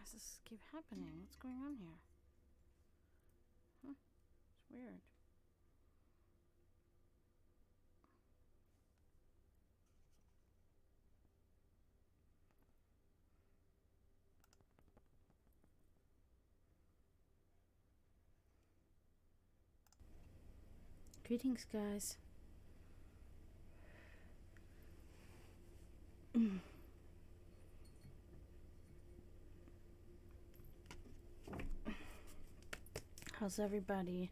does this keep happening? What's going on here? Huh? It's weird. Greetings, guys. How's everybody?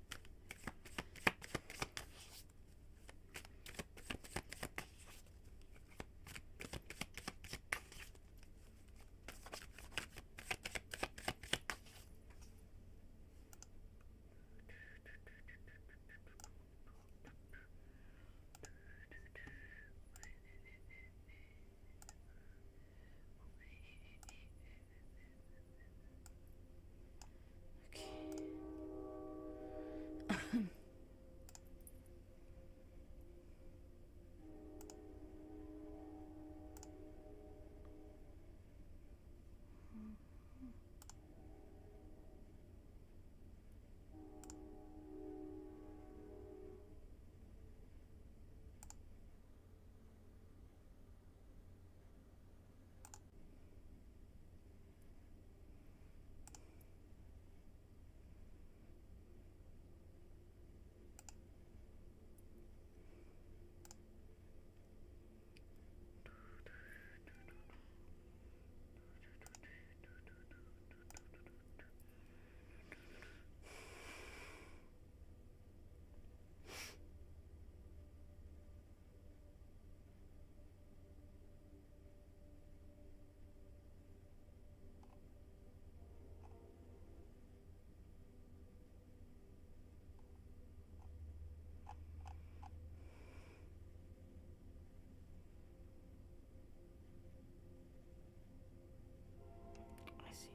I see.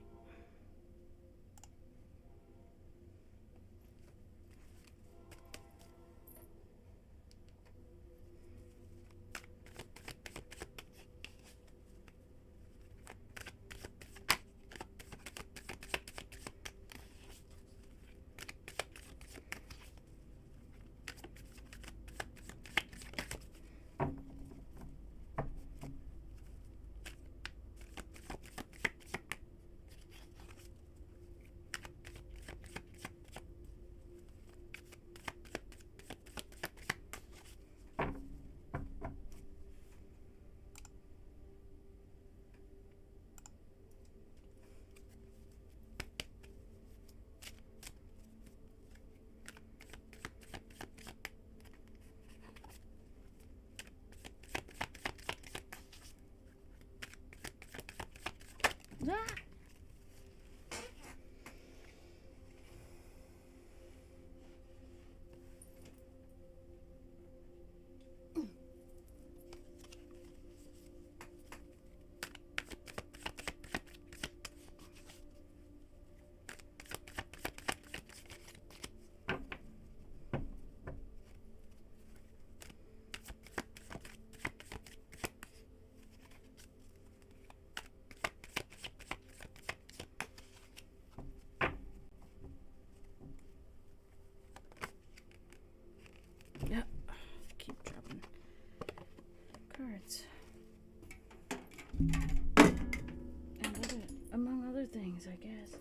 Ah! Yeah, keep dropping cards. And among other things, I guess.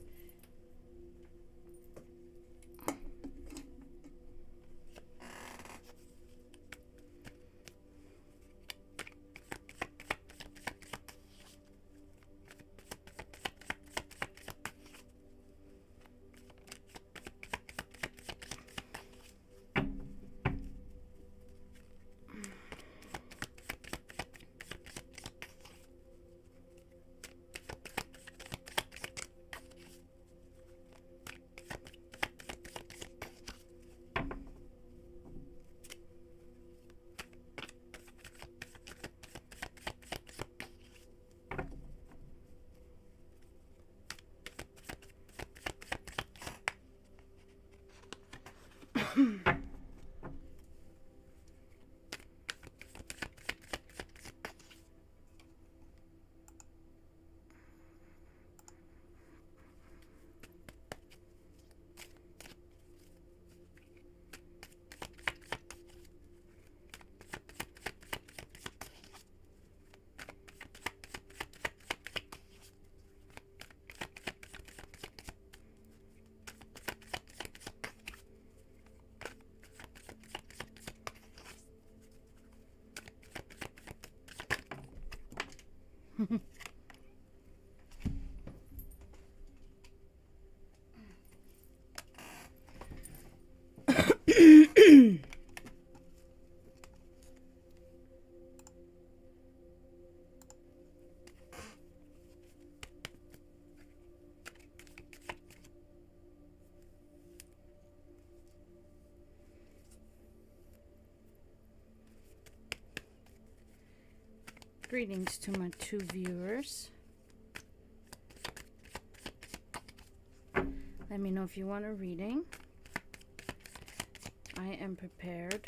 Greetings to my 2 viewers. Let me know if you want a reading. I am prepared.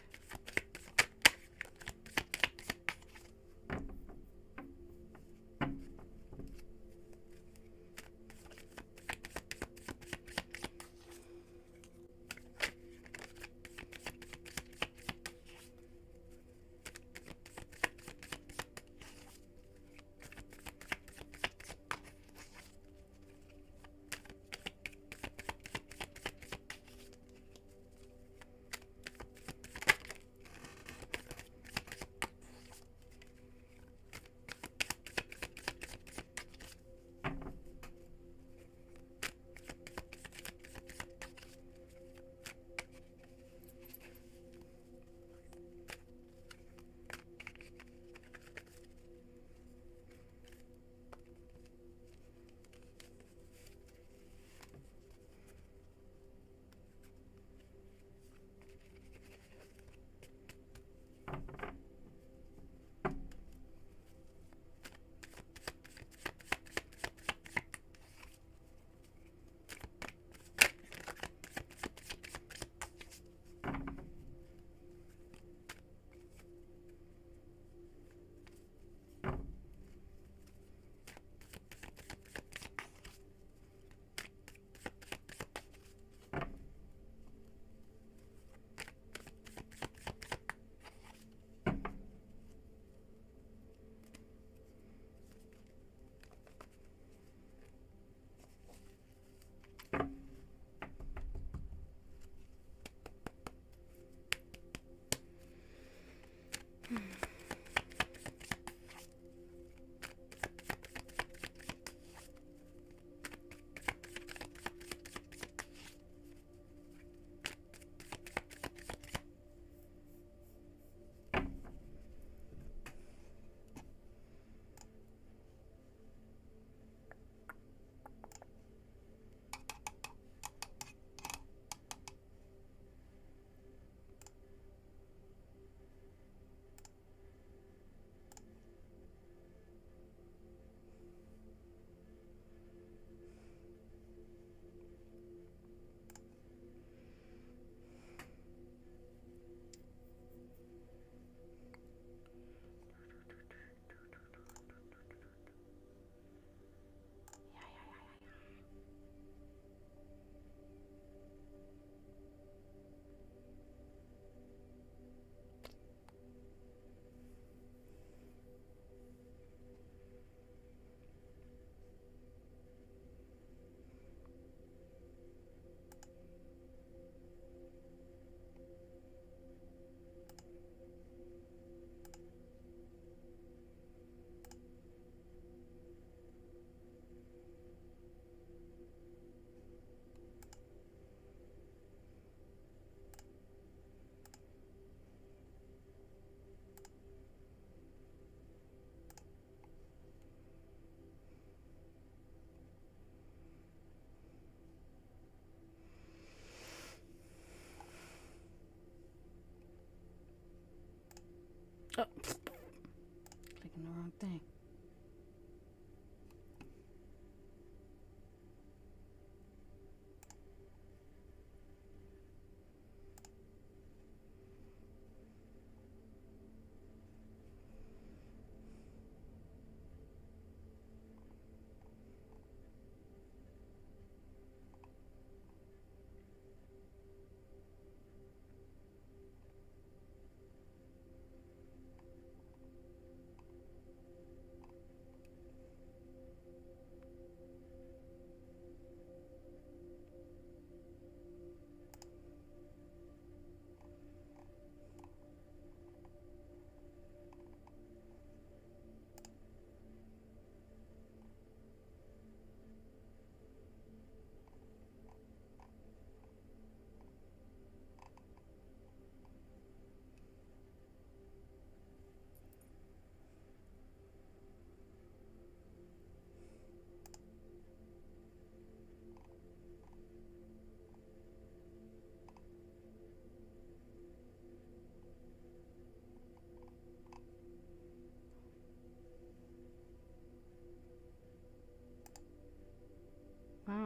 Oh, clicking the wrong thing.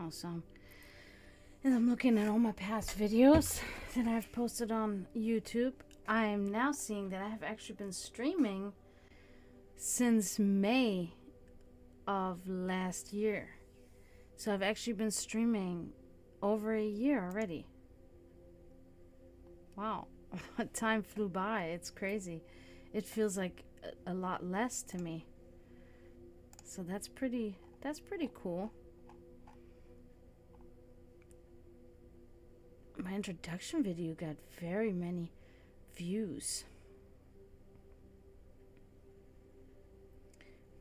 now. So, as I'm looking at all my past videos that I've posted on YouTube, I'm now seeing that I have actually been streaming since May of last year. So I've actually been streaming over a year already. Wow. Time flew by. It's crazy. It feels like a lot less to me. So that's pretty cool. My introduction video got very many views.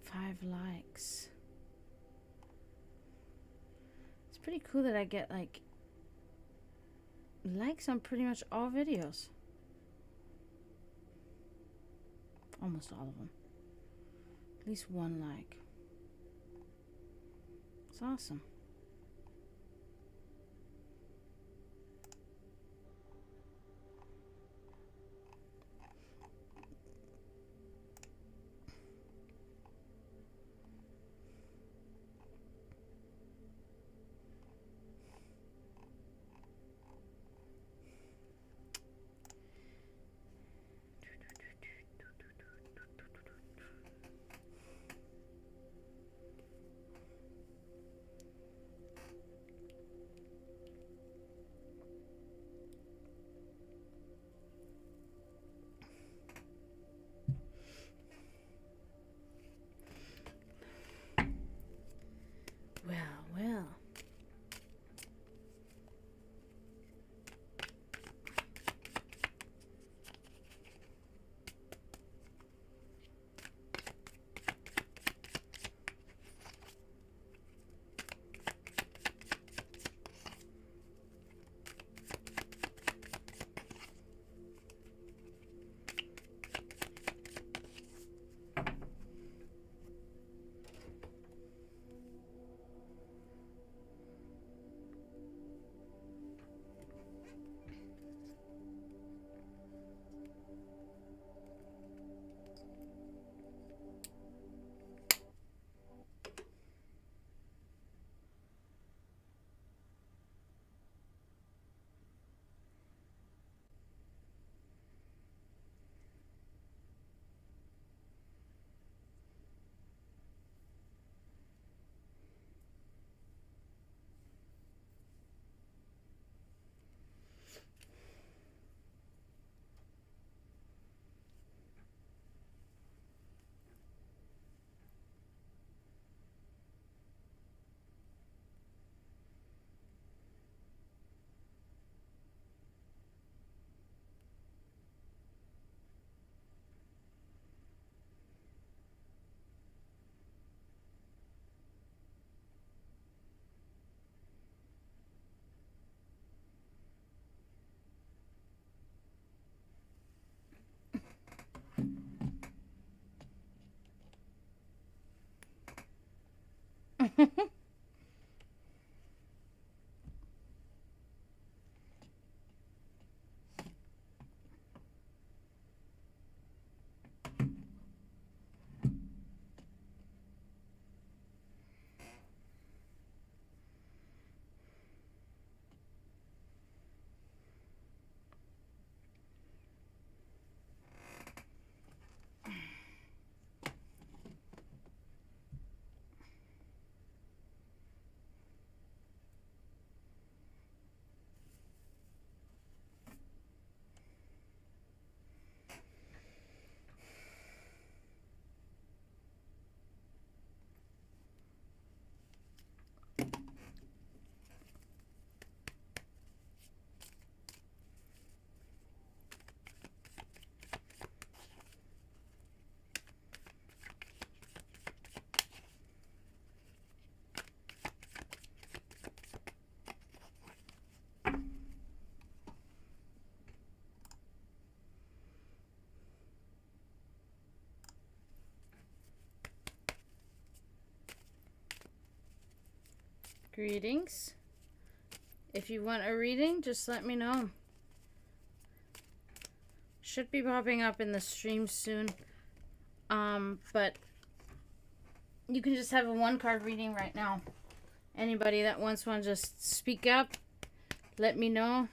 5 likes. It's pretty cool that I get like likes on pretty much all videos. Almost all of them. At least 1 like. It's awesome. Well. Greetings. If you want a reading, just let me know. Should be popping up in the stream soon. But you can just have a 1-card reading right now. Anybody that wants one, just speak up. Let me know.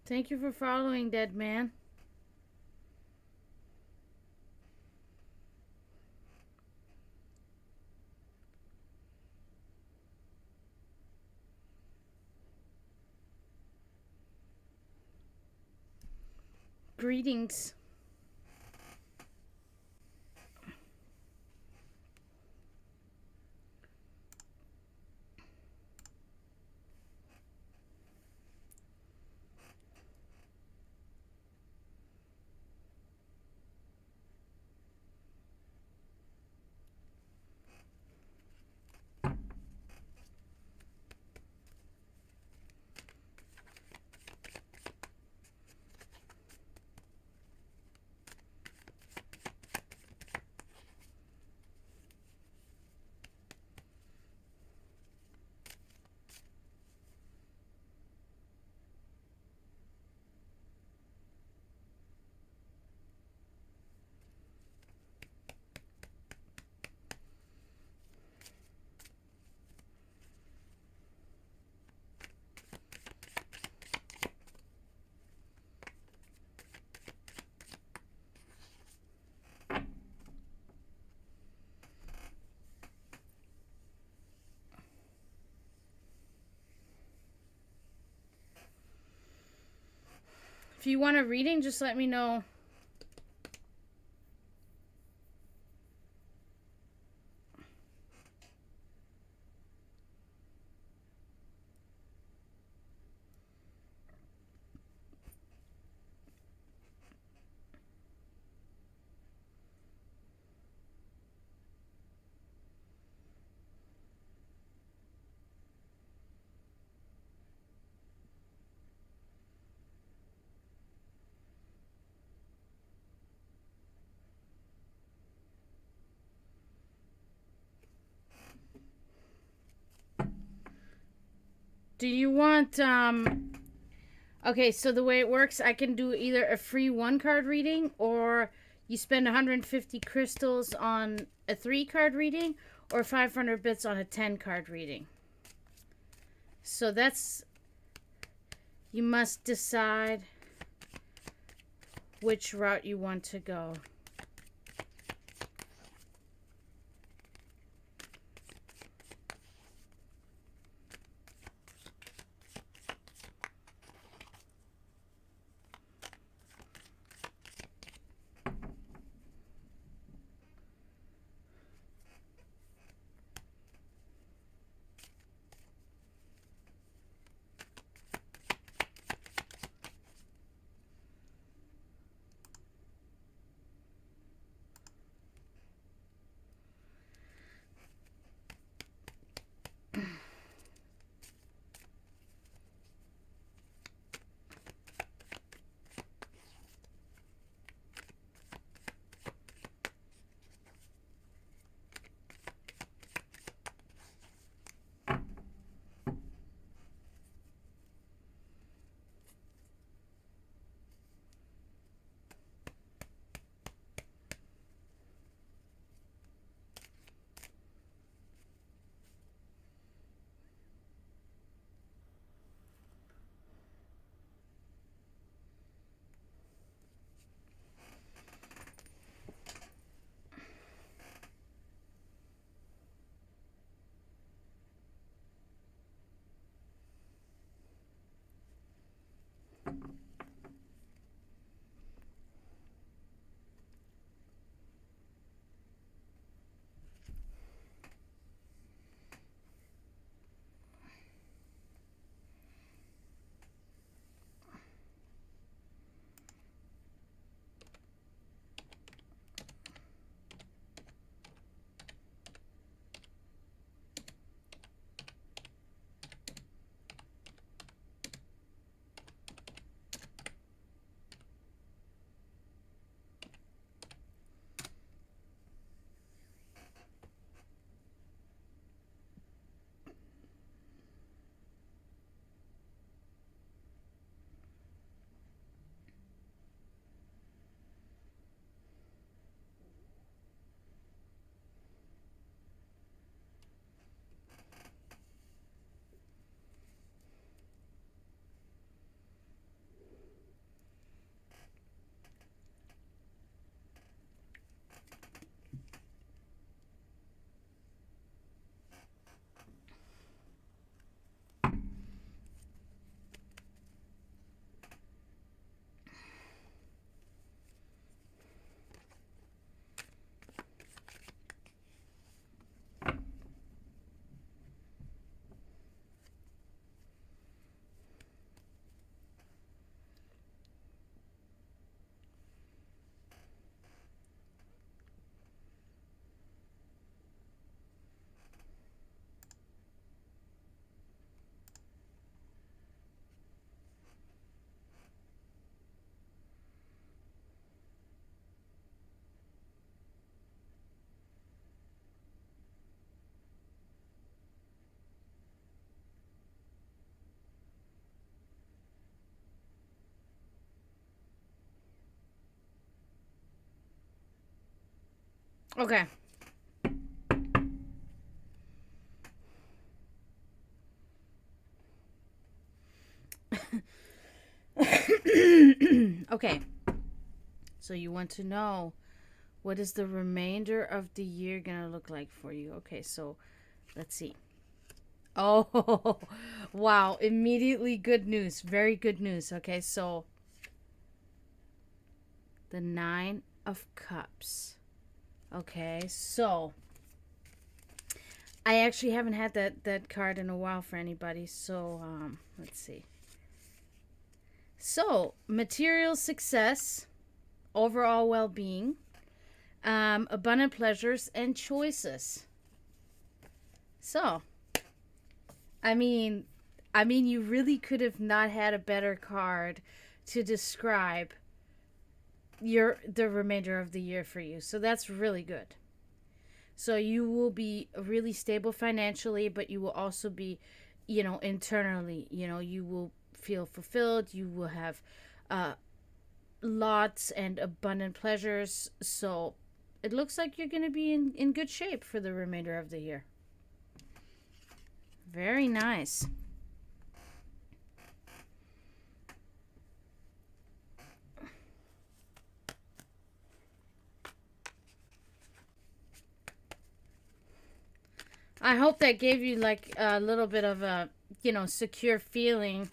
Thank you for following, dead man. Greetings. If you want a reading, just let me know. Do you want, okay, so the way it works, I can do either a free 1-card reading, or you spend 150 crystals on a 3-card reading, or 500 bits on a 10-card reading. So that's, you must decide which route you want to go. Okay. Okay. So you want to know what is the remainder of the year going to look like for you? Okay, so let's see. Oh, wow. Immediately good news. Very good news. Okay, so the 9 of Cups. Okay, so I actually haven't had that card in a while for anybody. So, let's see. So, material success, overall well-being, abundant pleasures and choices. So, I mean, you really could have not had a better card to describe the remainder of the year for you. So that's really good. So you will be really stable financially, but you will also be, internally, you will feel fulfilled. You will have lots and abundant pleasures. So it looks like you're going to be in good shape for the remainder of the year. Very nice. I hope that gave you like a little bit of a, secure feeling.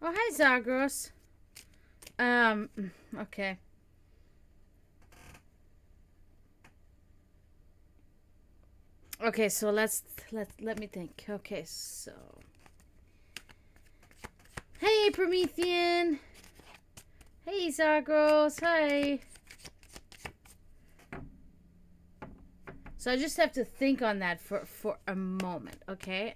Oh, hi, Zagros. Okay. Okay, so let me think. Okay, so hey, Promethean. Hey, Zagros. Hi. So I just have to think on that for a moment, okay?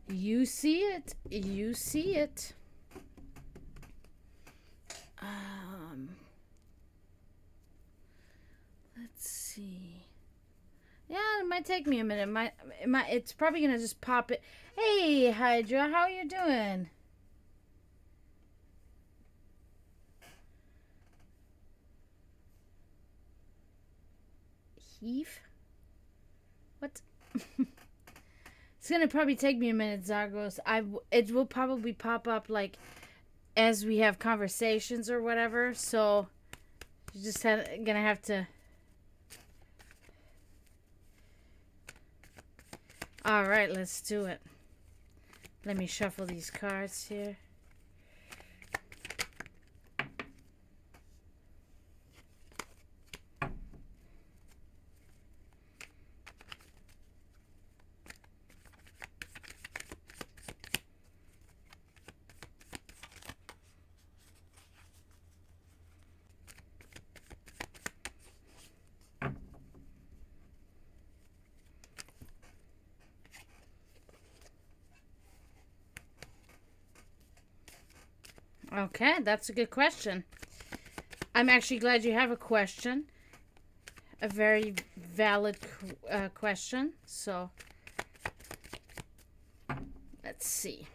You see it. You see it. Let's see. Yeah, it might take me a minute. It's probably gonna just pop it. Hey, Hydra, how are you doing? Heath? What? It's gonna probably take me a minute, Zagros. It will probably pop up like as we have conversations or whatever. So you just gonna have to. All right, let's do it. Let me shuffle these cards here. Okay, that's a good question. I'm actually glad you have a question. A very valid question. So, let's see.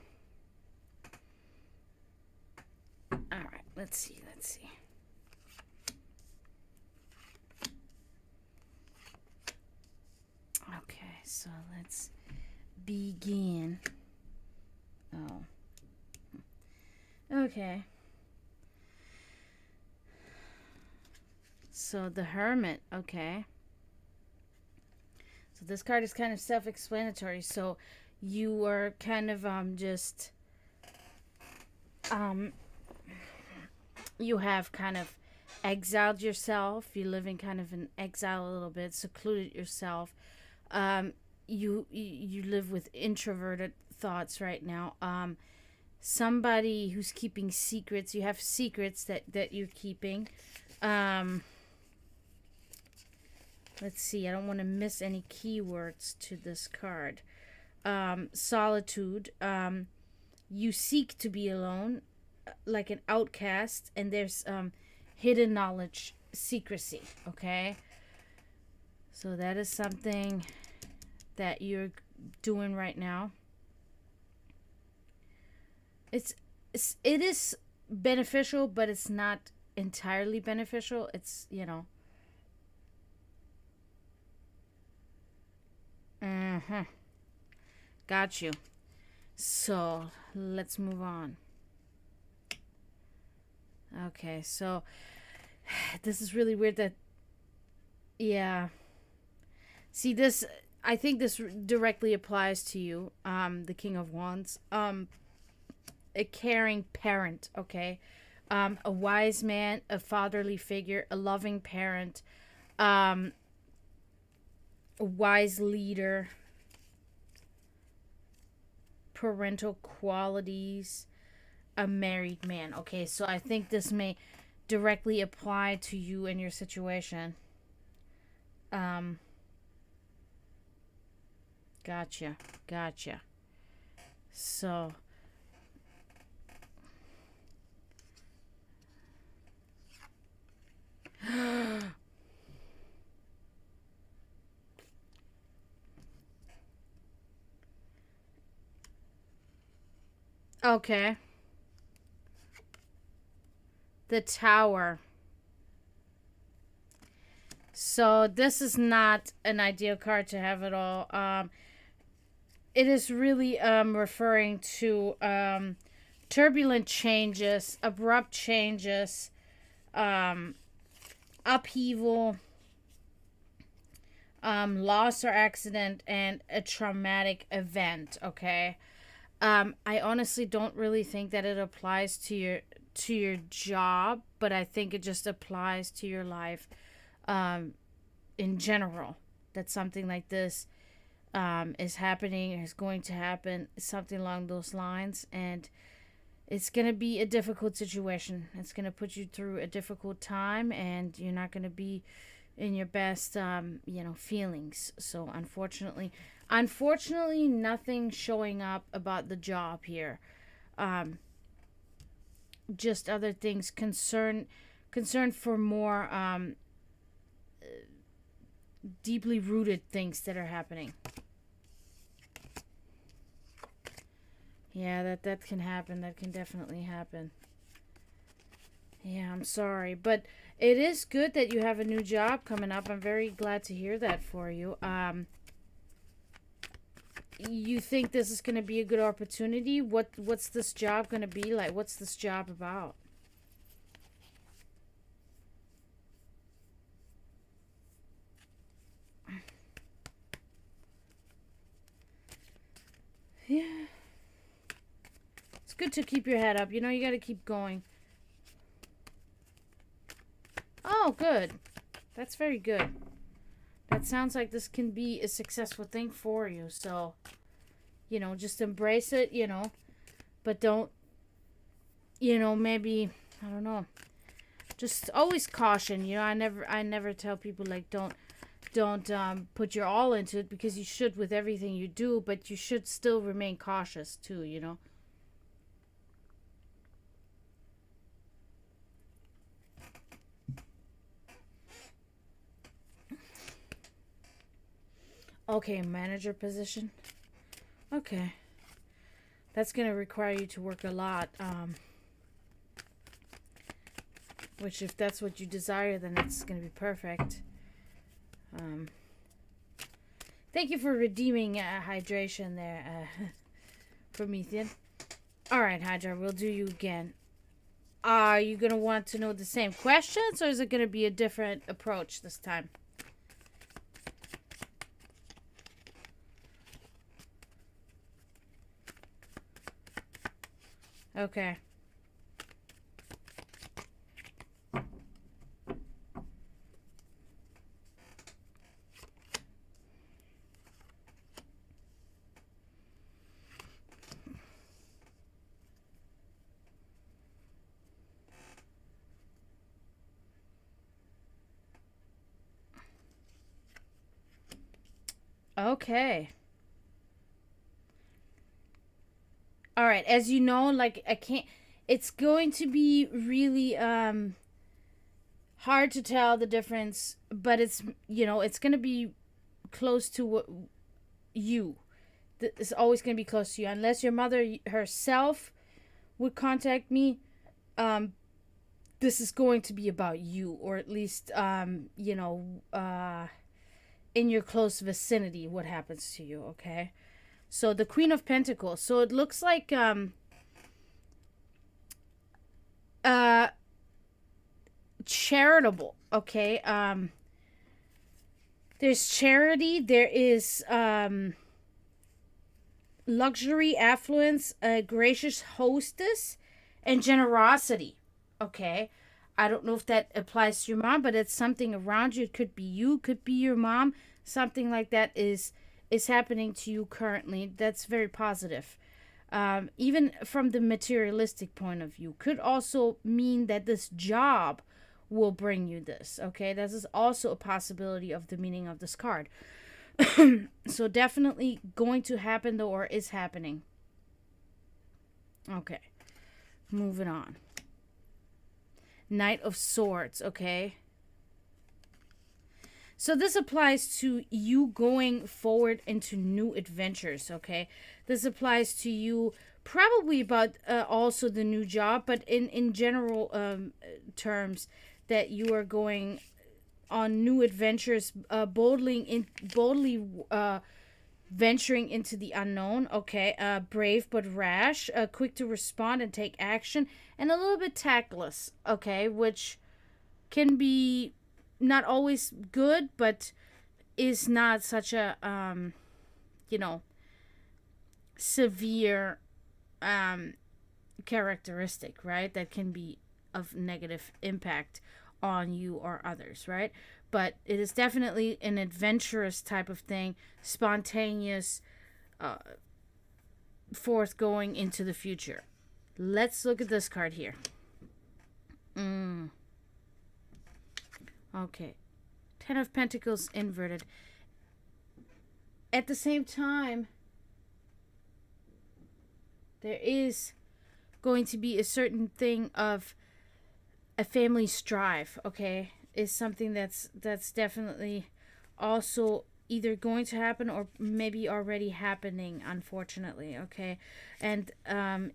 All right, let's see. Okay, so let's begin. Oh. Okay. So the Hermit, okay. So this card is kind of self-explanatory. So you are kind of just you have kind of exiled yourself. You're living kind of in exile a little bit, secluded yourself. you live with introverted thoughts right now. Somebody who's keeping secrets. You have secrets that you're keeping. Let's see. I don't want to miss any keywords to this card. Solitude. You seek to be alone, like an outcast, and there's hidden knowledge, secrecy. Okay. So that is something that you're doing right now. It is beneficial, but it's not entirely beneficial. It's, you know. Got you. So let's move on. Okay, so this is really weird that, yeah. See, this, I think this directly applies to you, the King of Wands. A caring parent, okay? A wise man, a fatherly figure, a loving parent, a wise leader, parental qualities, a married man. Okay, so I think this may directly apply to you and your situation. Gotcha. So okay. The Tower. So this is not an ideal card to have at all. It is really referring to turbulent changes, abrupt changes, upheaval, loss or accident, and a traumatic event. Okay. I honestly don't really think that it applies to your job, but I think it just applies to your life in general. That something like this is happening, is going to happen, something along those lines, and it's going to be a difficult situation. It's going to put you through a difficult time, and you're not going to be in your best feelings. So unfortunately nothing showing up about the job here. Just other things, concern for more deeply rooted things that are happening. Yeah, that can happen. That can definitely happen. Yeah, I'm sorry, but it is good that you have a new job coming up. I'm very glad to hear that for you. You think this is going to be a good opportunity? What's this job going to be like? What's this job about? Yeah. It's good to keep your head up. You know, you got to keep going. Oh, good. That's very good. That sounds like this can be a successful thing for you. So, just embrace it, but don't, maybe, I don't know. Just always caution, I never tell people, like, don't put your all into it, because you should with everything you do, but you should still remain cautious too, Okay, manager position. Okay. That's going to require you to work a lot. Which, if that's what you desire, then it's going to be perfect. Thank you for redeeming hydration there, Promethean. Alright, Hydra, we'll do you again. Are you going to want to know the same questions, or is it going to be a different approach this time? Okay. Okay. All right. As you know, like I can't. It's going to be really hard to tell the difference, but it's it's going to be close to what you. It's always going to be close to you, unless your mother herself would contact me. Um, this is going to be about you, or at least in your close vicinity, what happens to you. Okay. So the Queen of Pentacles. So it looks like uh charitable. Okay. There's charity, there is luxury, affluence, a gracious hostess, and generosity. Okay. I don't know if that applies to your mom, but it's something around you. It could be you, could be your mom. Something like that is happening to you currently. That's very positive. Even from the materialistic point of view, could also mean that this job will bring you this. Okay, this is also a possibility of the meaning of this card. So definitely going to happen, though, or is happening. Okay, moving on. Knight of Swords. Okay, so this applies to you going forward into new adventures. Okay, this applies to you probably about also the new job, but in general terms, that you are going on new adventures, boldly venturing into the unknown. Okay, brave but rash, quick to respond and take action, and a little bit tactless. Okay, which can be not always good, but is not such a severe characteristic, right? That can be of negative impact on you or others, right? But it is definitely an adventurous type of thing, spontaneous, forth going into the future. Let's look at this card here. Okay. Ten of Pentacles inverted. At the same time, there is going to be a certain thing of a family strife. Okay, is something that's definitely also either going to happen or maybe already happening, unfortunately. Okay, and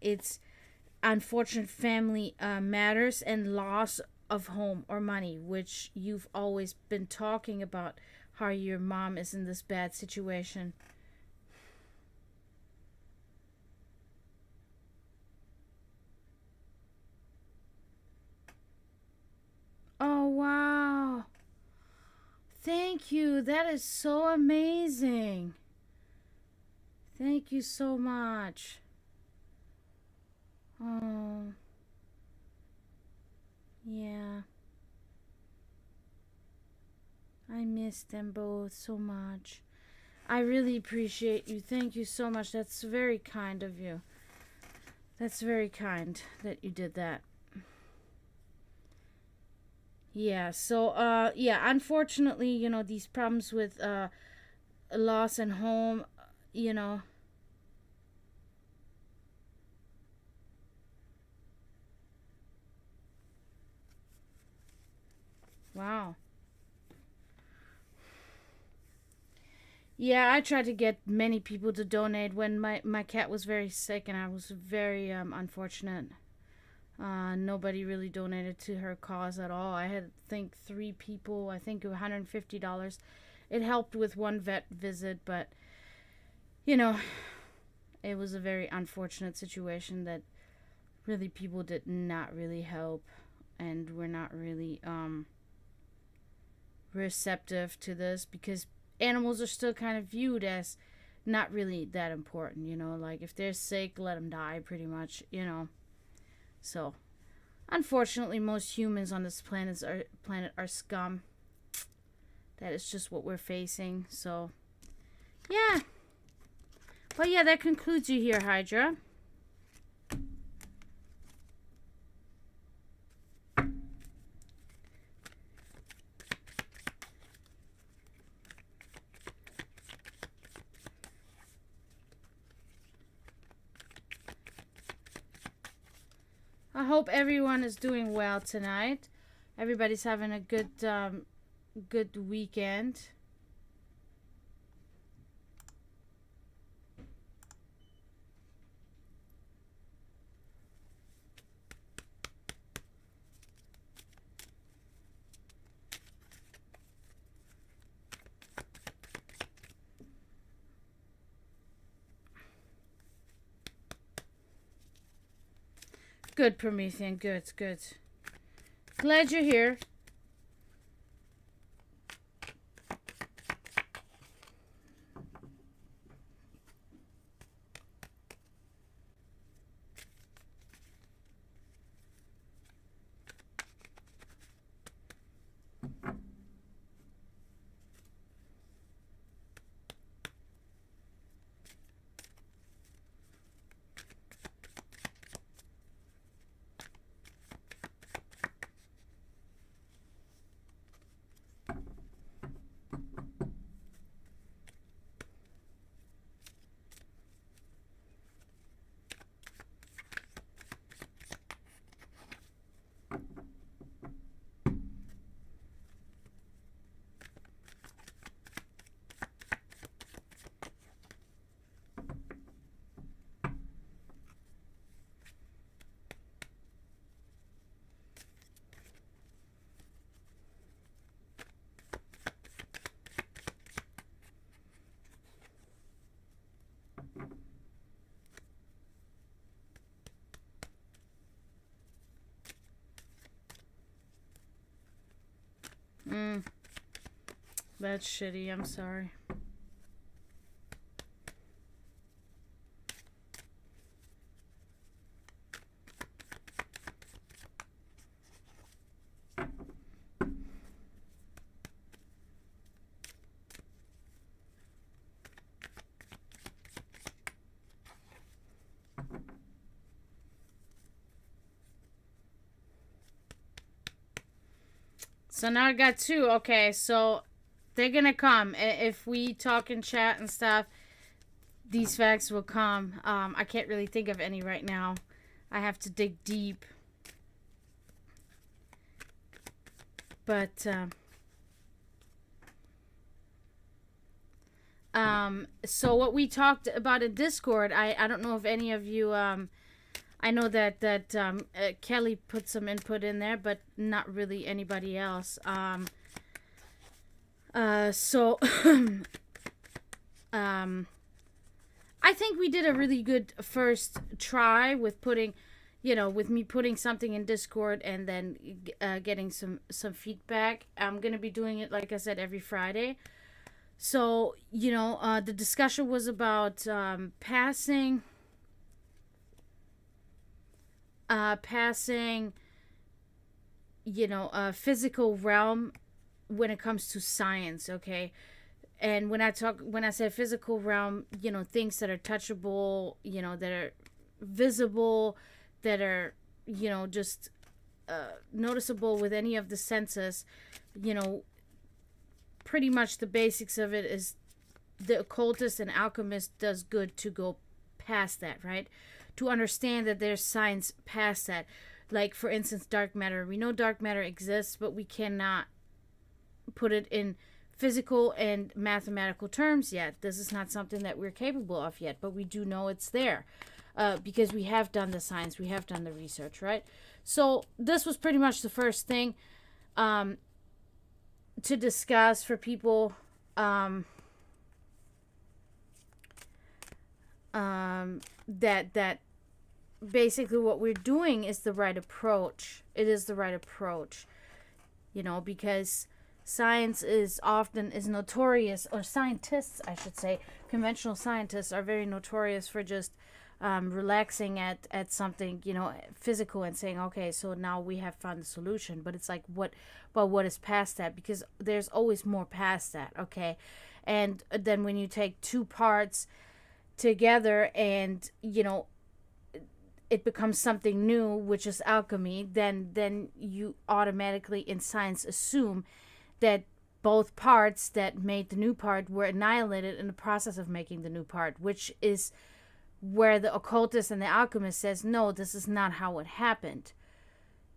it's unfortunate family matters and loss of home or money, which you've always been talking about, how your mom is in this bad situation. Oh, wow. Thank you. That is so amazing. Thank you so much. Oh. Yeah. I miss them both so much. I really appreciate you. Thank you so much. That's very kind of you. That's very kind that you did that. Yeah, so yeah, unfortunately, these problems with loss and home, you know. Wow. Yeah, I tried to get many people to donate when my cat was very sick, and I was very unfortunate. Nobody really donated to her cause at all. I had, I think, 3 people. I think $150. It helped with one vet visit, but it was a very unfortunate situation that really people did not really help, and were not really receptive to this, because animals are still kind of viewed as not really that important. Like, if they're sick, let them die, pretty much. So, unfortunately, most humans on this planet are scum. That is just what we're facing. So, yeah. But yeah, that concludes you here, Hydra. hope everyone is doing well tonight. Everybody's having a good weekend. Good, Promethean. Good, good. Glad you're here. That's shitty. I'm sorry. So now I got two. Okay, so they're gonna come. If we talk in chat and stuff, these facts will come. I can't really think of any right now. I have to dig deep. But, so what we talked about in Discord, I don't know if any of you, I know that Kelly put some input in there, but not really anybody else. So, I think we did a really good first try with putting, with me putting something in Discord and then getting some feedback. I'm going to be doing it, like I said, every Friday. So, the discussion was about passing, physical realm when it comes to science, okay? And when I say physical realm, things that are touchable, that are visible, that are, just noticeable with any of the senses, pretty much the basics of it is the occultist and alchemist does good to go past that, right? To understand that there's science past that. Like, for instance, dark matter. We know dark matter exists, but we cannot put it in physical and mathematical terms yet. This is not something that we're capable of yet, but we do know it's there because we have done the science, we have done the research, right? So this was pretty much the first thing to discuss for people that basically what we're doing is the right approach. It is the right approach, because science is notorious, or scientists, I should say, conventional scientists are very notorious for just relaxing at something, physical and saying, okay, so now we have found the solution. But it's like, what is past that? Because there's always more past that, okay? And then when you take two parts together and, it becomes something new, which is alchemy, then you automatically in science assume that both parts that made the new part were annihilated in the process of making the new part, which is where the occultist and the alchemist says, no, this is not how it happened.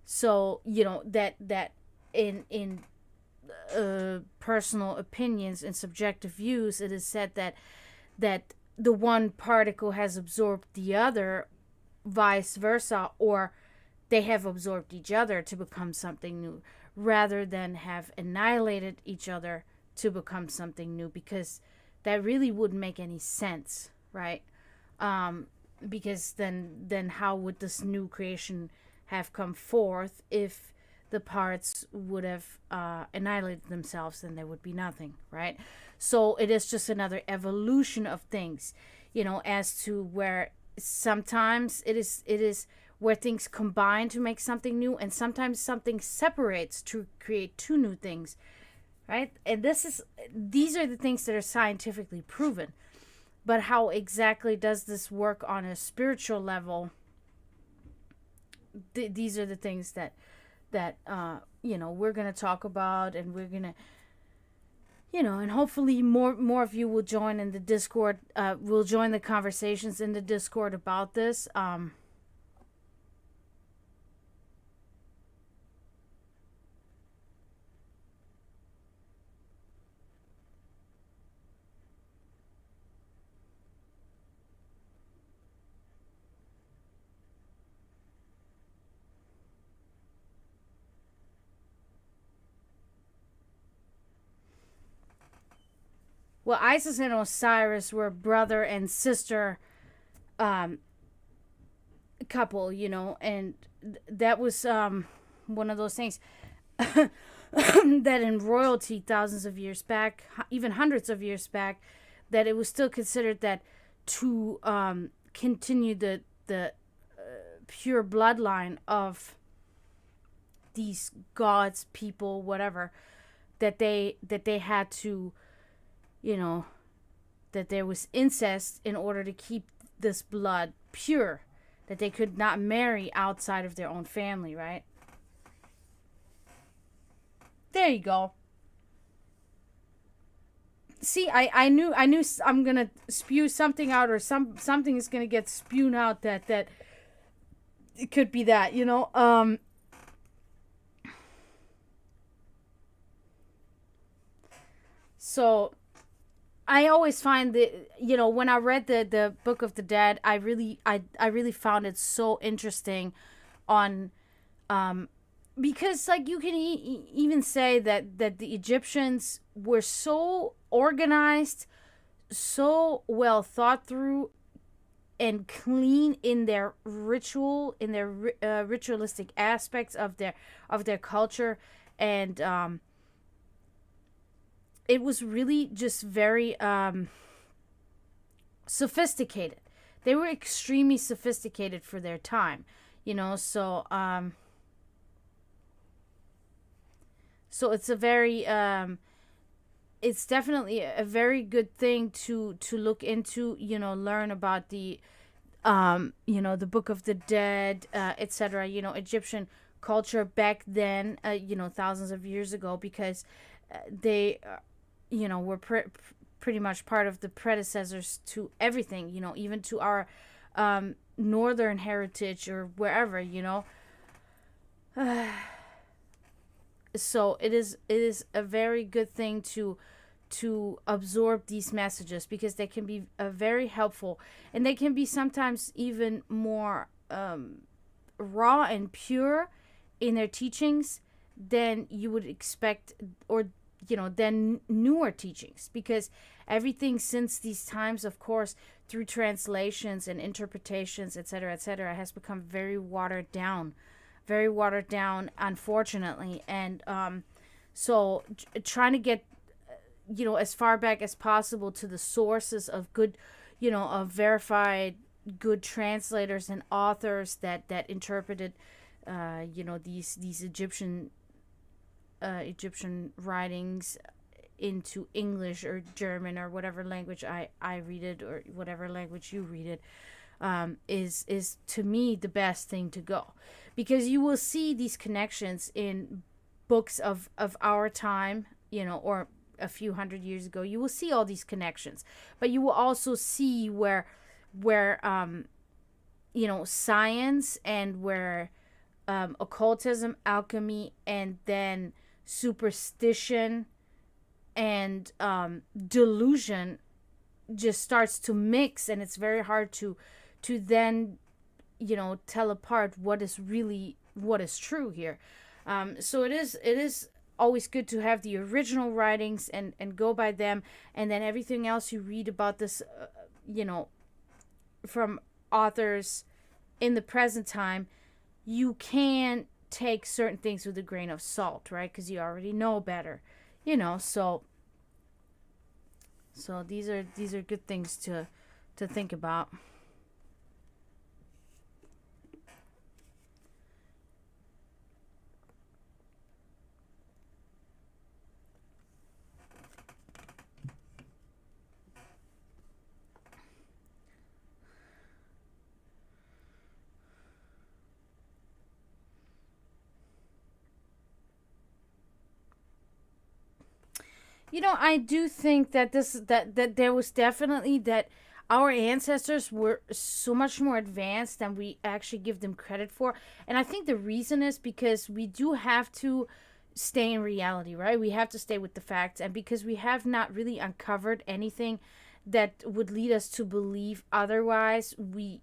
So that in personal opinions and subjective views, it is said that the one particle has absorbed the other, vice versa, or they have absorbed each other to become something new, rather than have annihilated each other to become something new, because that really wouldn't make any sense, right? Because then how would this new creation have come forth if the parts would have annihilated themselves? Then there would be nothing, right? So it is just another evolution of things, as to where sometimes it is where things combine to make something new, and sometimes something separates to create two new things, right? And these are the things that are scientifically proven. But how exactly does this work on a spiritual level? These are the things that we're gonna talk about, and we're gonna, and hopefully more of you will join in the Discord. Will join the conversations in the Discord about this. Well, Isis and Osiris were brother and sister couple, and that was one of those things that in royalty thousands of years back, even hundreds of years back, that it was still considered that to continue the pure bloodline of these gods, people, whatever, that they had to, that there was incest in order to keep this blood pure, that they could not marry outside of their own family, right? There you go. See, I knew I'm gonna spew something out, or something is gonna get spewed out that it could be that, so I always find that, when I read the Book of the Dead, I really found it so interesting on, because, like, you can even say that the Egyptians were so organized, so well thought through, and clean in their ritualistic aspects of their culture, and it was really just very sophisticated. They were extremely sophisticated for their time, so it's a very it's definitely a very good thing to look into, learn about the Book of the Dead, etc., Egyptian culture back then, thousands of years ago, because they were pretty much part of the predecessors to everything, even to our northern heritage, or wherever, so it is a very good thing to absorb these messages, because they can be very helpful, and they can be sometimes even more raw and pure in their teachings than you would expect, or than newer teachings, because everything since these times, of course, through translations and interpretations, etc., has become very watered down, unfortunately. And so trying to get, as far back as possible to the sources of good, of verified good translators and authors that interpreted these Egyptian writings into English or German, or whatever language I read it, or whatever language you read it, is to me the best thing to go, because you will see these connections in books of our time, or a few hundred years ago. You will see all these connections, but you will also see where science, and where occultism, alchemy, and then superstition and delusion just starts to mix, and it's very hard to then tell apart what is true here. So it is always good to have the original writings and go by them, and then everything else you read about this from authors in the present time, you can take certain things with a grain of salt, right? Because you already know better, so these are good things to think about. I do think that that there was definitely that our ancestors were so much more advanced than we actually give them credit for. And I think the reason is because we do have to stay in reality, right? We have to stay with the facts. And because we have not really uncovered anything that would lead us to believe otherwise, we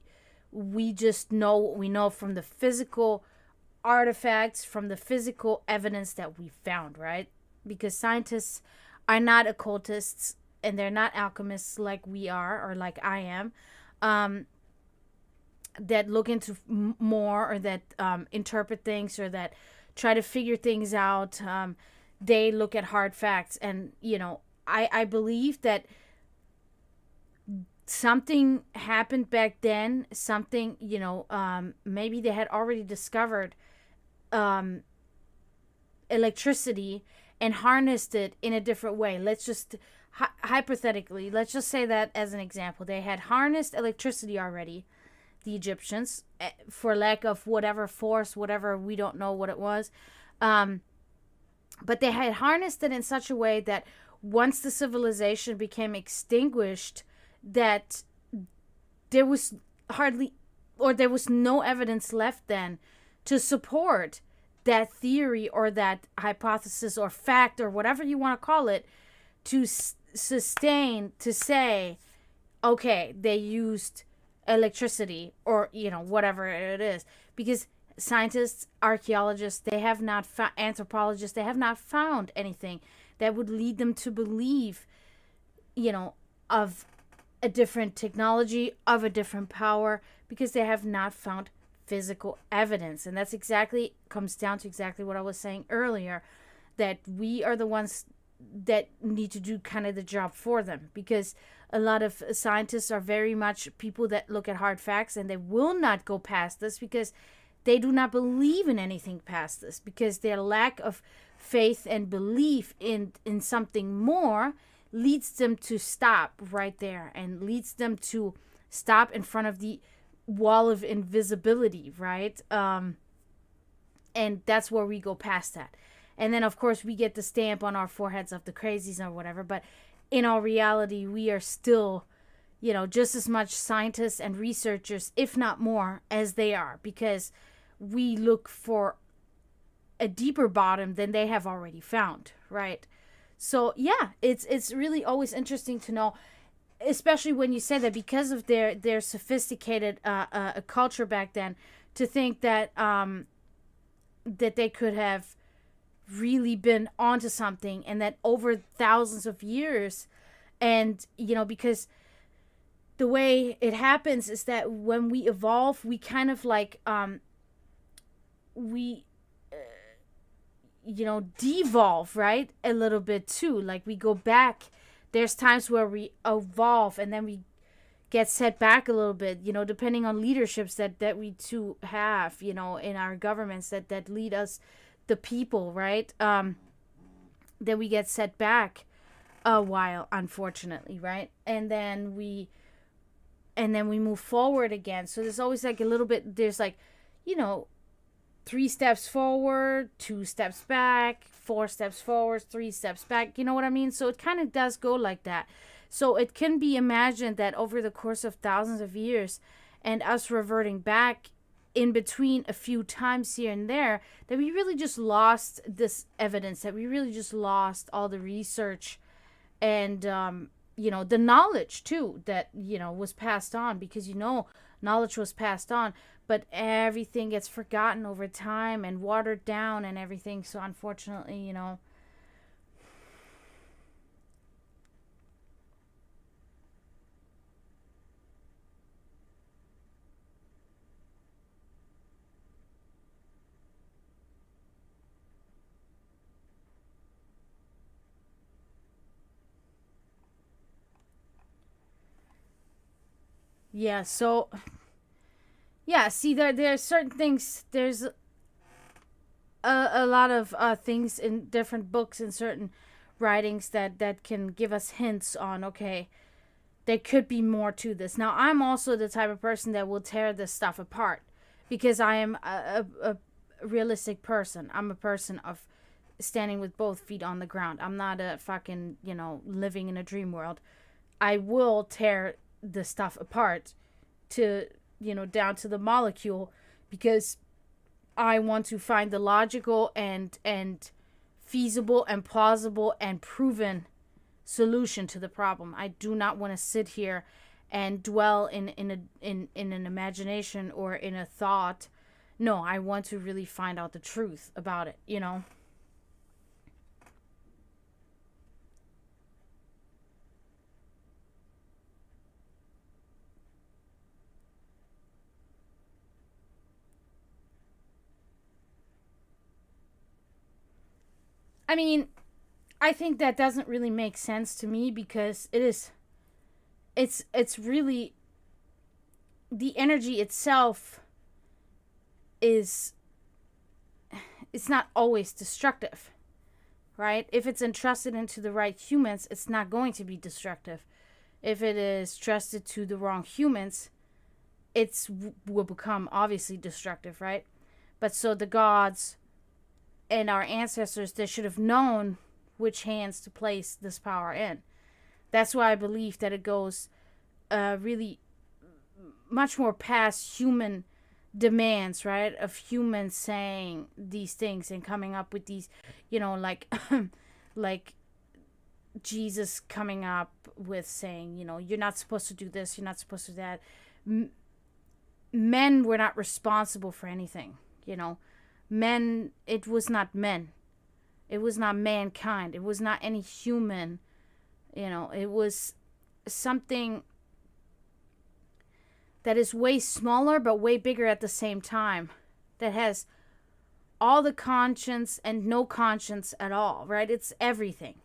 just know what we know from the physical artifacts, from the physical evidence that we found, right? Because scientists are not occultists, and they're not alchemists like we are, or like I am, that look into more, or that interpret things, or that try to figure things out. They look at hard facts. And I believe that something happened back then. Something, maybe they had already discovered electricity and harnessed it in a different way. Let's just hypothetically, let's just say that as an example, they had harnessed electricity already, the Egyptians, for lack of whatever force, whatever, we don't know what it was, but they had harnessed it in such a way that once the civilization became extinguished, that there was there was no evidence left then to support that theory, or that hypothesis, or fact, or whatever you want to call it, to sustain, to say, okay, they used electricity, or whatever it is. Because scientists, archaeologists, they have not anthropologists, they have not found anything that would lead them to believe of a different technology, of a different power, because they have not found physical evidence. And that's exactly, comes down to exactly what I was saying earlier, that we are the ones that need to do kind of the job for them, because a lot of scientists are very much people that look at hard facts, and they will not go past this because they do not believe in anything past this, because their lack of faith and belief in something more leads them to stop right there, and leads them to stop in front of the wall of invisibility, right? And that's where we go past that. And then, of course, we get the stamp on our foreheads of the crazies or whatever. But in all reality, we are still, just as much scientists and researchers, if not more, as they are. Because we look for a deeper bottom than they have already found, right? So, yeah, it's really always interesting to know, especially when you say that, because of their sophisticated culture back then, to think that that they could have really been onto something, and that over thousands of years, and because the way it happens is that when we evolve, we kind of like we devolve, right, a little bit too. Like, we go back. There's times where we evolve, and then we get set back a little bit, depending on leaderships that we too have, in our governments that lead us, the people, right? Then we get set back a while, unfortunately, right? And then we move forward again. So there's always like a little bit, there's like, 3 steps forward, 2 steps back, 4 steps forward, 3 steps back. You know what I mean? So it kind of does go like that. So it can be imagined that over the course of thousands of years, and us reverting back in between a few times here and there, that we really just lost this evidence, that we really just lost all the research and, the knowledge too that, was passed on, because, knowledge was passed on, but everything gets forgotten over time and watered down and everything. So unfortunately, yeah, so yeah, see, there's certain things, there's a lot of things in different books and certain writings that can give us hints on, okay, there could be more to this. Now, I'm also the type of person that will tear this stuff apart, because I am a realistic person. I'm a person of standing with both feet on the ground. I'm not a fucking, living in a dream world. I will tear the stuff apart to, down to the molecule, because I want to find the logical and feasible and plausible and proven solution to the problem. I do not want to sit here and dwell in an imagination or in a thought. No, I want to really find out the truth about it, I mean, I think that doesn't really make sense to me, because it's really, the energy itself is, it's not always destructive, right? If it's entrusted into the right humans, it's not going to be destructive. If it is trusted to the wrong humans, it's will become obviously destructive, right? But so the gods and our ancestors, they should have known which hands to place this power in. That's why I believe that it goes really much more past human demands, right? Of humans saying these things and coming up with these, like like Jesus coming up with saying, you're not supposed to do this, you're not supposed to do that. Men were not responsible for anything, Men, it was not men. It was not mankind. It was not any human. It was something that is way smaller but way bigger at the same time. That has all the conscience and no conscience at all, right? It's everything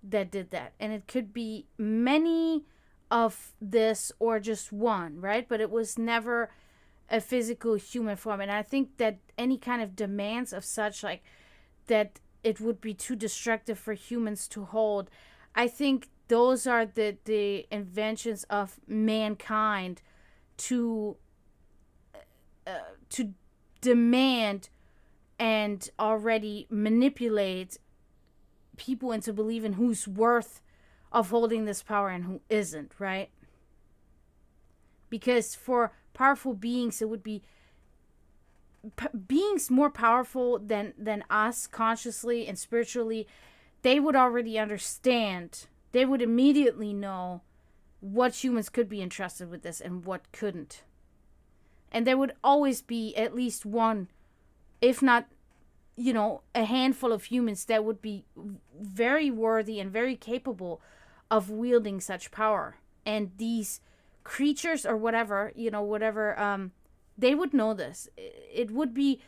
that did that. And it could be many of this or just one, right? But it was never a physical human form. And I think that any kind of demands of such, like that it would be too destructive for humans to hold, I think those are the inventions of mankind to demand and already manipulate people into believing who's worth of holding this power and who isn't, right? Because for powerful beings, it would be beings more powerful than us consciously and spiritually. They would already understand. They would immediately know what humans could be entrusted with this and what couldn't. And there would always be at least one, if not, a handful of humans that would be very worthy and very capable of wielding such power. And these creatures or whatever, they would know this. It would be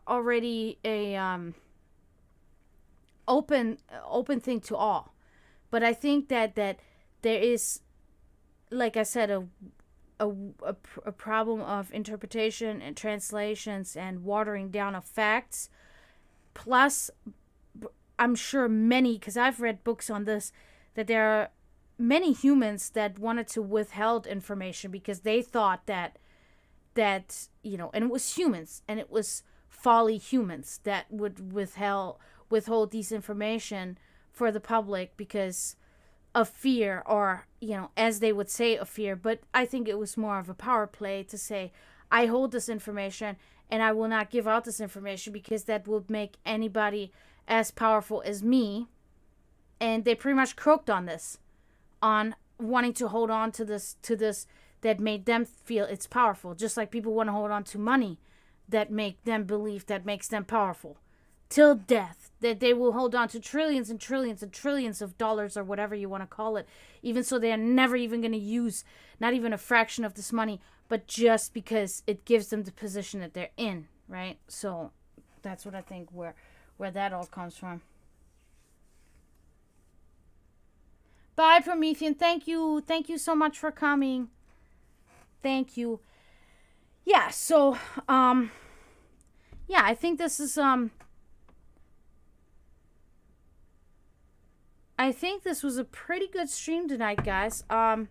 already a open thing to all. But I think that there is, like I said, a problem of interpretation and translations and watering down of facts. Plus, I'm sure many, because I've read books on this, that there are many humans that wanted to withhold information because they thought that and it was humans, and it was folly humans that would withhold these information for the public, because of fear, or, as they would say, of fear. But I think it was more of a power play to say, I hold this information and I will not give out this information because that will make anybody as powerful as me. And they pretty much croaked on this, on wanting to hold on to this that made them feel it's powerful. Just like people want to hold on to money that make them believe that makes them powerful. Till death. That they will hold on to trillions and trillions and trillions of dollars, or whatever you want to call it. Even so, they are never even going to use not even a fraction of this money, but just because it gives them the position that they're in, right? So that's what I think where that all comes from. Bye, Promethean. Thank you so much for coming. Thank you. Yeah, so I think this is I think this was a pretty good stream tonight, guys. So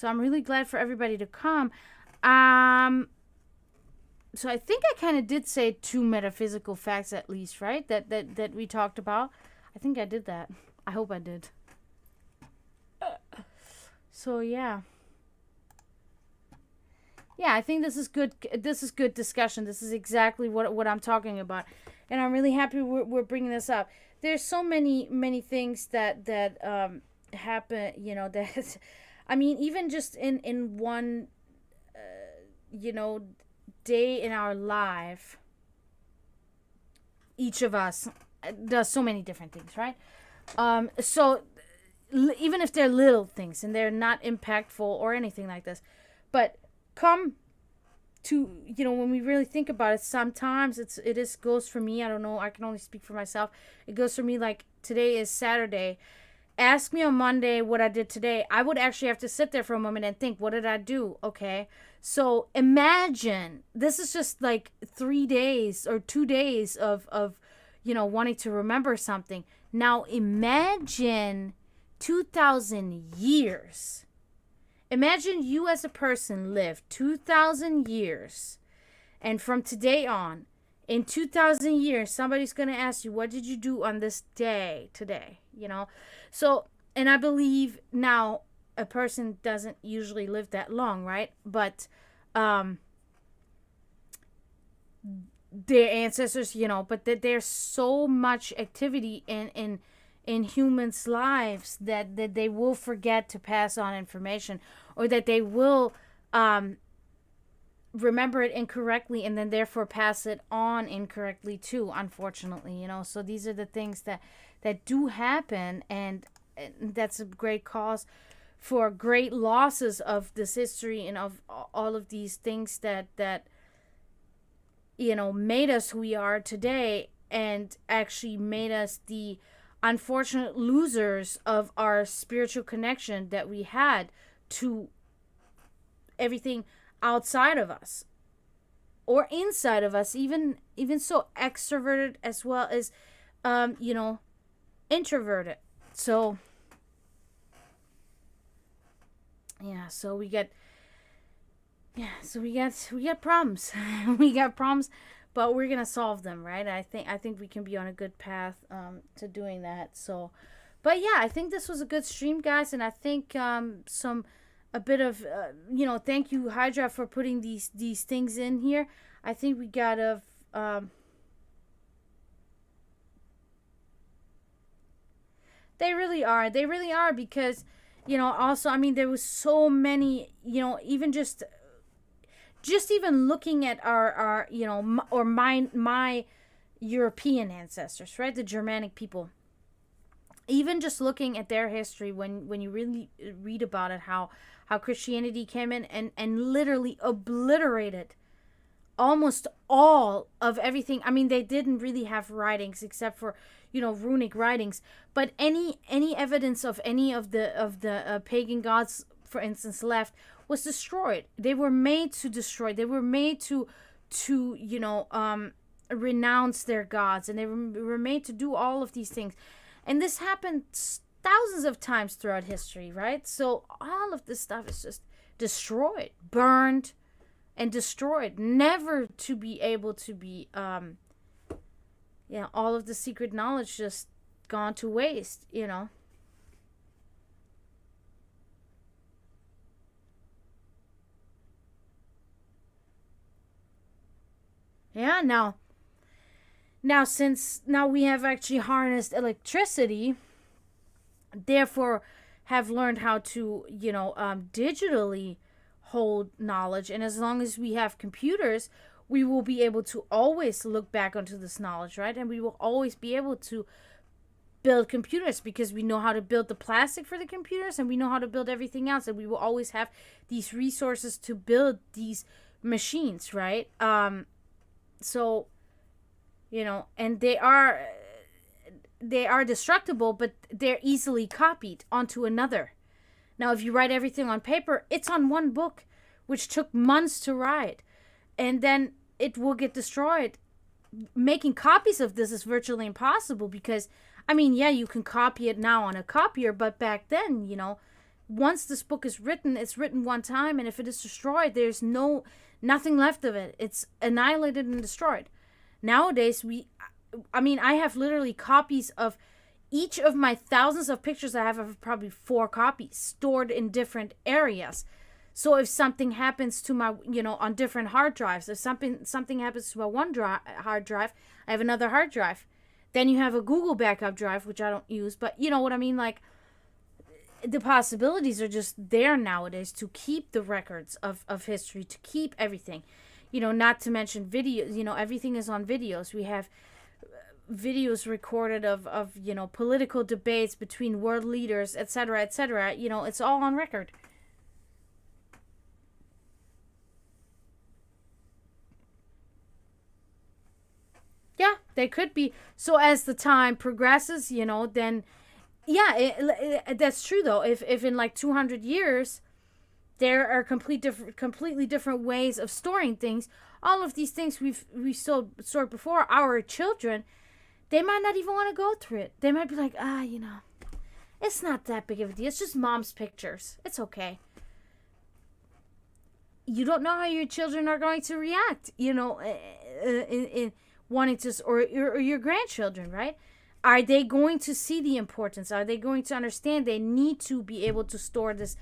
I'm really glad for everybody to come. So I think I kind of did say 2 metaphysical facts at least, right? That we talked about. I think I did that. I hope I did. So yeah. Yeah, I think this is good. This is good discussion. This is exactly what I'm talking about, and I'm really happy we're bringing this up. There's so many things that happen. That I mean, even just in one day in our life, each of us does so many different things, right? So even if they're little things and they're not impactful or anything like this, but come to, when we really think about it, sometimes it goes for me. I don't know. I can only speak for myself. It goes for me like today is Saturday. Ask me on Monday what I did today. I would actually have to sit there for a moment and think, what did I do? Okay. So imagine this is just like 3 days or 2 days of wanting to remember something. Now imagine 2,000 years. Imagine you as a person lived 2,000 years, and from today on, in 2,000 years, somebody's going to ask you, what did you do on this day today? So, and I believe now a person doesn't usually live that long, right? But their ancestors, but that there's so much activity in humans' lives that they will forget to pass on information, or that they will remember it incorrectly and then therefore pass it on incorrectly too, unfortunately. So these are the things that do happen, and that's a great cause for great losses of this history and of all of these things that made us who we are today, and actually made us the unfortunate losers of our spiritual connection that we had to everything outside of us or inside of us, even so extroverted as well as introverted. So we got problems. We got problems, but we're gonna solve them, right? I think we can be on a good path to doing that. So, but yeah, I think this was a good stream, guys, and I think a bit of thank you, Hydra, for putting these things in here. I think we gotta they really are because also, I mean, there was so many, even just even looking at our or my European ancestors, right? The Germanic people. Even just looking at their history, when you really read about it, how Christianity came in and literally obliterated almost all of everything. I mean, they didn't really have writings except for runic writings, but any evidence of any of the pagan gods, for instance, left was destroyed. They were made to destroy. They were made to renounce their gods, and they were made to do all of these things. And this happened thousands of times throughout history, right? So all of this stuff is just destroyed, burned, and destroyed, never to be able to be, all of the secret knowledge just gone to waste, Yeah, since now we have actually harnessed electricity, therefore have learned how to, digitally hold knowledge. And as long as we have computers, we will be able to always look back onto this knowledge, right? And we will always be able to build computers because we know how to build the plastic for the computers and we know how to build everything else. And we will always have these resources to build these machines, right? So, and they are destructible, but they're easily copied onto another. Now, if you write everything on paper, it's on one book, which took months to write, and then it will get destroyed. Making copies of this is virtually impossible because, you can copy it now on a copier, but back then, once this book is written, it's written one time, and if it is destroyed, there's nothing left of it. It's annihilated and destroyed. Nowadays, I have literally copies of each of my thousands of pictures. I have probably 4 copies stored in different areas. So if something happens to my, on different hard drives, if something happens to my hard drive, I have another hard drive. Then you have a Google backup drive, which I don't use, but you know what I mean? Like, the possibilities are just there nowadays to keep the records of history, to keep everything. Not to mention videos, everything is on videos. We have videos recorded of political debates between world leaders, etc., etc. It's all on record. Yeah, they could be. So as the time progresses, then, yeah, that's true though. If in like 200 years, there are completely different ways of storing things. All of these things we stored before, our children, they might not even want to go through it. They might be like, it's not that big of a deal. It's just mom's pictures. It's okay. You don't know how your children are going to react, in wanting to, or your grandchildren, right? Are they going to see the importance? Are they going to understand they need to be able to store this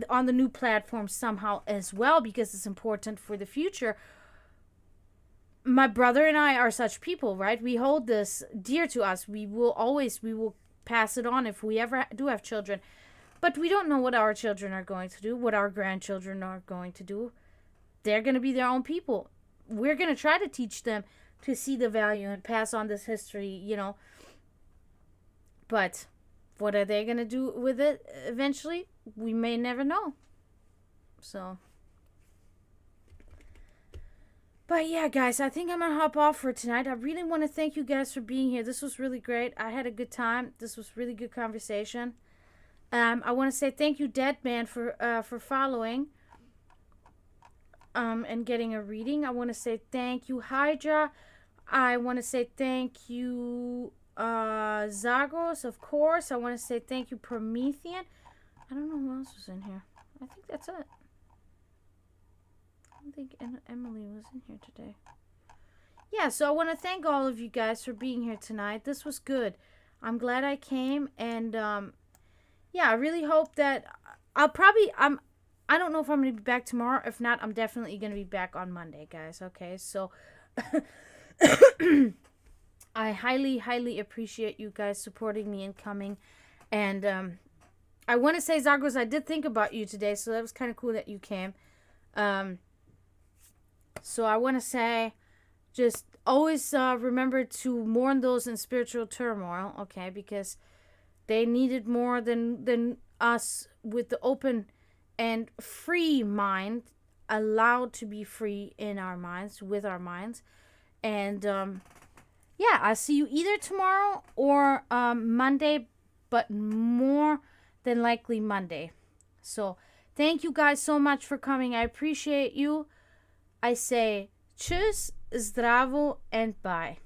on the new platform somehow as well, because it's important for the future? My brother and I are such people, right? We hold this dear to us. We will pass it on if we ever do have children. But we don't know what our children are going to do, what our grandchildren are going to do. They're going to be their own people. We're going to try to teach them to see the value and pass on this history, But what are they going to do with it eventually? We may never know. So. But yeah, guys, I think I'm going to hop off for tonight. I really want to thank you guys for being here. This was really great. I had a good time. This was really good conversation. I want to say thank you, Dead Man, for following. And getting a reading. I want to say thank you, Hydra. I want to say thank you, Zagros, of course. I want to say thank you, Promethean. I don't know who else was in here. I think that's it. I don't think Emily was in here today. Yeah, so I want to thank all of you guys for being here tonight. This was good. I'm glad I came, and yeah, I really hope that I don't know if I'm going to be back tomorrow. If not, I'm definitely going to be back on Monday, guys. Okay, so I highly, highly appreciate you guys supporting me and coming. And I want to say, Zagros, I did think about you today, so that was kind of cool that you came. So I want to say, just always remember to mourn those in spiritual turmoil, okay? Because they needed more than us with the open and free mind, allowed to be free in our minds, with our minds. And yeah, I'll see you either tomorrow or Monday, but more than likely Monday. So thank you guys so much for coming. I appreciate you. I say tschüss, zdravo, and bye.